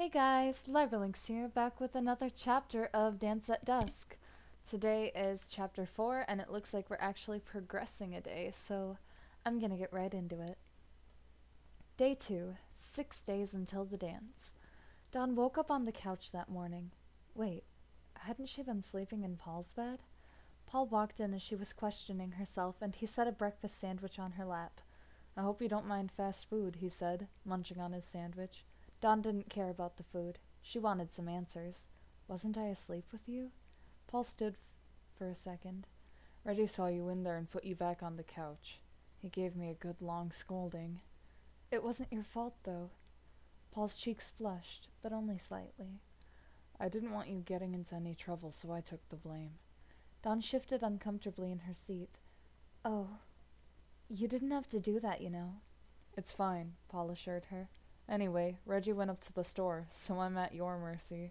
Hey guys, Linx here, back with another chapter of Dance at Dusk. Today is chapter 4, and it looks like we're actually progressing a day, so I'm gonna get right into it. Day 2, 6 days until the dance. Dawn woke up on the couch that morning. Wait, hadn't she been sleeping in Paul's bed? Paul walked in as she was questioning herself, and he set a breakfast sandwich on her lap. I hope you don't mind fast food, he said, munching on his sandwich. Dawn didn't care about the food. She wanted some answers. Wasn't I asleep with you? Paul stood for a second. Reggie saw you in there and put you back on the couch. He gave me a good long scolding. It wasn't your fault, though. Paul's cheeks flushed, but only slightly. I didn't want you getting into any trouble, so I took the blame. Dawn shifted uncomfortably in her seat. Oh, you didn't have to do that, you know. It's fine, Paul assured her. Anyway, Reggie went up to the store, so I'm at your mercy.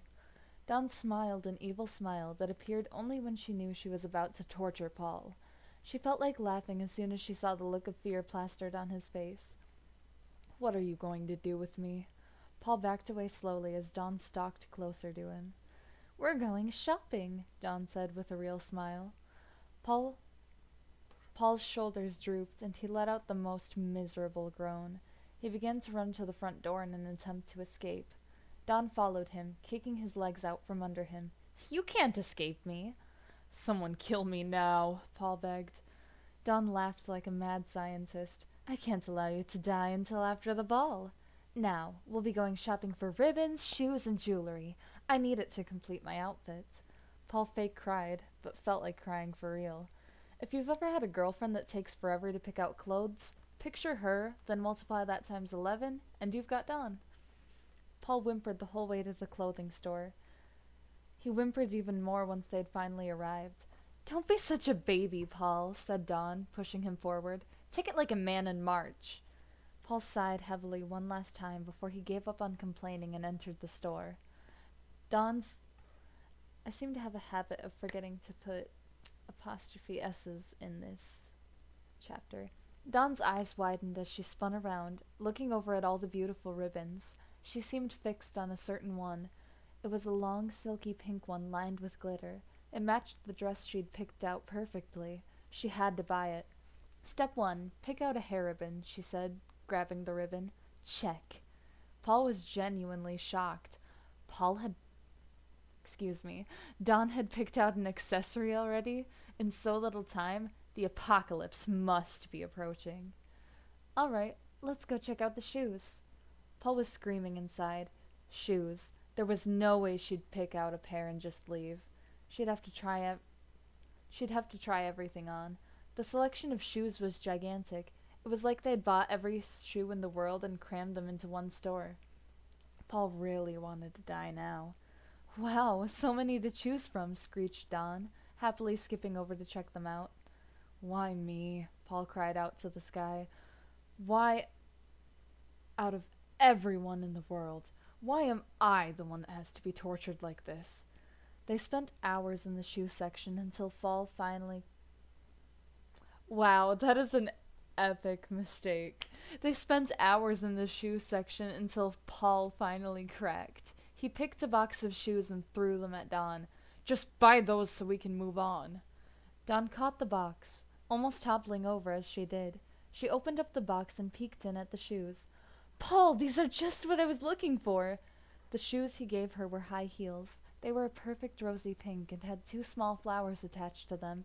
Dawn smiled an evil smile that appeared only when she knew she was about to torture Paul. She felt like laughing as soon as she saw the look of fear plastered on his face. What are you going to do with me? Paul backed away slowly as Dawn stalked closer to him. We're going shopping, Dawn said with a real smile. Paul's shoulders drooped, and he let out the most miserable groan. He began to run to the front door in an attempt to escape. Dawn followed him, kicking his legs out from under him. You can't escape me. Someone kill me now, Paul begged. Dawn laughed like a mad scientist. I can't allow you to die until after the ball. Now, we'll be going shopping for ribbons, shoes, and jewelry. I need it to complete my outfit. Paul fake cried, but felt like crying for real. If you've ever had a girlfriend that takes forever to pick out clothes, picture her, then multiply that times 11, and you've got Dawn. Paul whimpered the whole way to the clothing store. He whimpered even more once they'd finally arrived. Don't be such a baby, Paul, said Dawn, pushing him forward. Take it like a man and march. Paul sighed heavily one last time before he gave up on complaining and entered the store. I seem to have a habit of forgetting to put apostrophe S's in this chapter. Dawn's eyes widened as she spun around, looking over at all the beautiful ribbons. She seemed fixed on a certain one. It was a long, silky pink one lined with glitter. It matched the dress she'd picked out perfectly. She had to buy it. Step 1, pick out a hair ribbon, she said, grabbing the ribbon. Check. Paul was genuinely shocked. Dawn had picked out an accessory already? In so little time? The apocalypse must be approaching. All right, let's go check out the shoes. Paul was screaming inside. Shoes. There was no way she'd pick out a pair and just leave. She'd have to try everything on. The selection of shoes was gigantic. It was like they'd bought every shoe in the world and crammed them into one store. Paul really wanted to die now. Wow, so many to choose from, screeched Dawn, happily skipping over to check them out. Why me? Paul cried out to the sky. Why, out of everyone in the world, why am I the one that has to be tortured like this? They spent hours in the shoe section until Paul finally... Wow, that is an epic mistake. They spent hours in the shoe section until Paul finally cracked. He picked a box of shoes and threw them at Dawn. Just buy those so we can move on. Dawn caught the box, almost toppling over as she did. She opened up the box and peeked in at the shoes. Paul, these are just what I was looking for. The shoes he gave her were high heels. They were a perfect rosy pink and had 2 small flowers attached to them.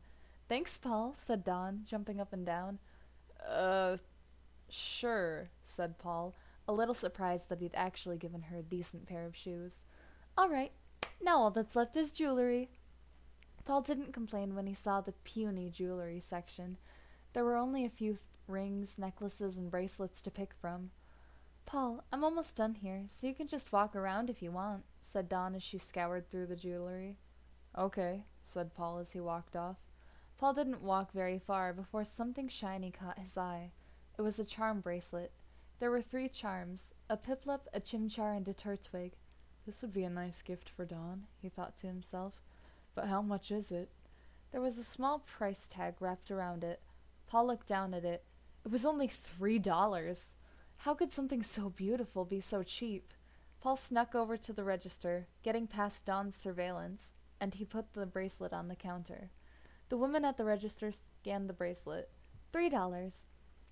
Thanks, Paul, said Dawn, jumping up and down. Sure, said Paul, a little surprised that he'd actually given her a decent pair of shoes. All right, now all that's left is jewelry. Paul didn't complain when he saw the puny jewelry section. There were only a few rings, necklaces, and bracelets to pick from. Paul, I'm almost done here, so you can just walk around if you want, said Dawn as she scoured through the jewelry. Okay, said Paul as he walked off. Paul didn't walk very far before something shiny caught his eye. It was a charm bracelet. There were 3 charms, a piplup, a chimchar, and a turtwig. This would be a nice gift for Dawn, he thought to himself. But how much is it? There was a small price tag wrapped around it. Paul looked down at it. It was only $3. How could something so beautiful be so cheap? Paul snuck over to the register, getting past Dawn's surveillance, and he put the bracelet on the counter. The woman at the register scanned the bracelet. $3.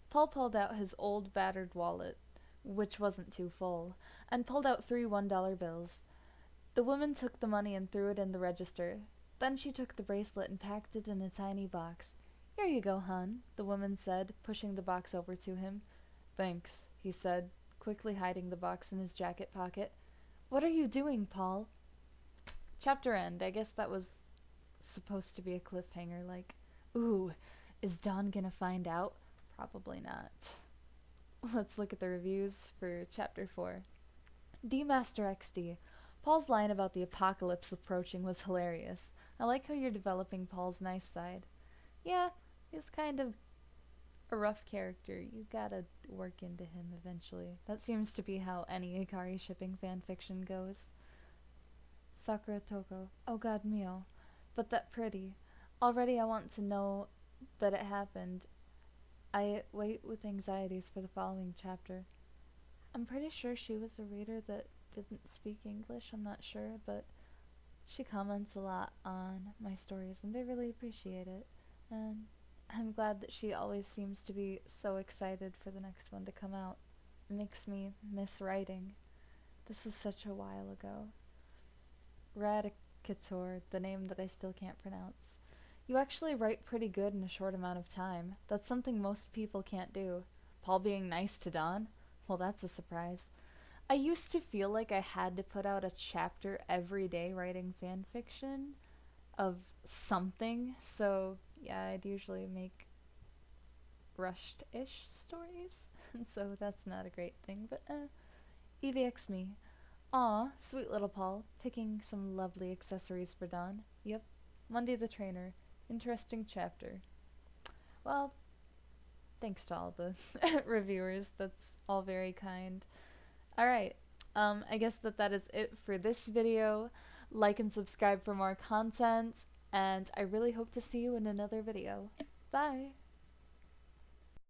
Paul pulled out his old battered wallet, which wasn't too full, and pulled out 3 $1 bills. The woman took the money and threw it in the register. Then she took the bracelet and packed it in a tiny box. Here you go, hon, the woman said, pushing the box over to him. Thanks, he said, quickly hiding the box in his jacket pocket. What are you doing, Paul? Chapter end. I guess that was supposed to be a cliffhanger, like, ooh, is Dawn gonna find out? Probably not. Let's look at the reviews for Chapter 4. D-Master XD. Paul's line about the apocalypse approaching was hilarious. I like how you're developing Paul's nice side. Yeah, he's kind of a rough character. You gotta work into him eventually. That seems to be how any Ikarishipping fanfiction goes. Sakura Toko. Oh god mio. But that pretty. Already I want to know that it happened. I wait with anxieties for the following chapter. I'm pretty sure she was a reader that didn't speak English, I'm not sure, but she comments a lot on my stories and I really appreciate it. And I'm glad that she always seems to be so excited for the next one to come out. It makes me miss writing. This was such a while ago. Radicator, the name that I still can't pronounce. You actually write pretty good in a short amount of time. That's something most people can't do. Paul being nice to Dawn? Well, that's a surprise. I used to feel like I had to put out a chapter every day writing fanfiction of something, so yeah, I'd usually make rushed-ish stories, so that's not a great thing, but EVX me. Aw, sweet little Paul, picking some lovely accessories for Dawn. Yep, Monday the Trainer. Interesting chapter. Well, thanks to all the reviewers, that's all very kind. Alright, I guess that is it for this video. Like and subscribe for more content, and I really hope to see you in another video. Bye!